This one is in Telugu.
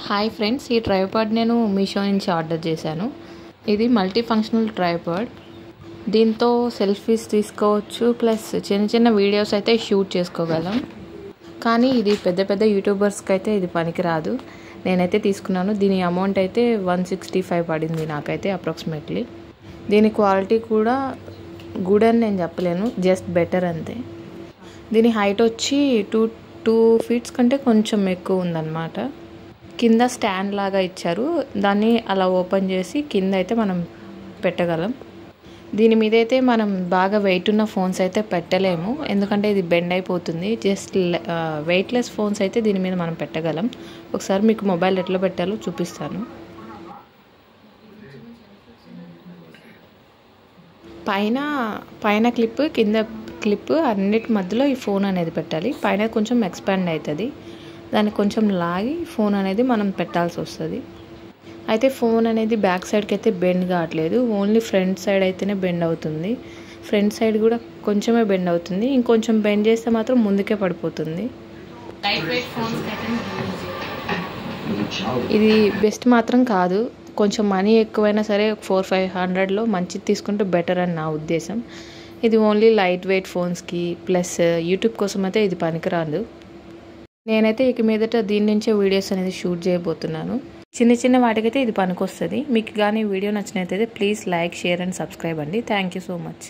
హాయ్ ఫ్రెండ్స్, ఈ ట్రైపాడ్ నేను మీషో నుంచి ఆర్డర్ చేశాను. ఇది మల్టీ ఫంక్షనల్ ట్రైపాడ్. దీంతో సెల్ఫీస్ తీసుకోవచ్చు, ప్లస్ చిన్న చిన్న వీడియోస్ అయితే షూట్ చేసుకోగలం. కానీ ఇది పెద్ద పెద్ద యూట్యూబర్స్కి అయితే ఇది పనికిరాదు. నేనైతే తీసుకున్నాను. దీని అమౌంట్ అయితే 165 పడింది నాకైతే అప్రాక్సిమేట్లీ. దీని క్వాలిటీ కూడా గుడ్ అని నేను చెప్పలేను, జస్ట్ బెటర్ అంతే. దీని హైట్ వచ్చి 2 feet కంటే కొంచెం ఎక్కువ ఉందన్నమాట. కింద స్టాండ్ లాగా ఇచ్చారు, దాన్ని అలా ఓపెన్ చేసి కింద అయితే మనం పెట్టగలం. దీని మీద అయితే మనం బాగా వెయిట్ ఉన్న ఫోన్స్ అయితే పెట్టలేము, ఎందుకంటే ఇది బెండ్ అయిపోతుంది. జస్ట్ వెయిట్లెస్ ఫోన్స్ అయితే దీని మీద మనం పెట్టగలం. ఒకసారి మీకు మొబైల్ ఎట్లా పెట్టాలో చూపిస్తాను. పైన క్లిప్, కింద క్లిప్ అన్నిటి మధ్యలో ఈ ఫోన్ అనేది పెట్టాలి. పైన కొంచెం ఎక్స్పాండ్ అవుతుంది, దాన్ని కొంచెం లాగి ఫోన్ అనేది మనం పెట్టాల్సి వస్తుంది. అయితే ఫోన్ అనేది బ్యాక్ సైడ్కి అయితే బెండ్ కావట్లేదు, ఓన్లీ ఫ్రంట్ సైడ్ అయితేనే బెండ్ అవుతుంది. ఫ్రంట్ సైడ్ కూడా కొంచెమే బెండ్ అవుతుంది, ఇంకొంచెం బెండ్ చేస్తే మాత్రం ముందుకే పడిపోతుంది. ఇది బెస్ట్ మాత్రం కాదు, కొంచెం మనీ ఎక్కువైనా సరే 400-500లో మంచిది తీసుకుంటే బెటర్ అని నా ఉద్దేశం. ఇది ఓన్లీ లైట్ వెయిట్ ఫోన్స్కి ప్లస్ యూట్యూబ్ కోసం అయితే ఇది పనికిరాదు. నేనైతే ఇక మీదట దీని నుంచే వీడియోస్ అనేది షూట్ చేయబోతున్నాను. చిన్న వాటికైతే ఇది పనికొస్తుంది. మీకు కానీ వీడియో నచ్చినట్లయితే please like, share and subscribe అండి. Thank you so much.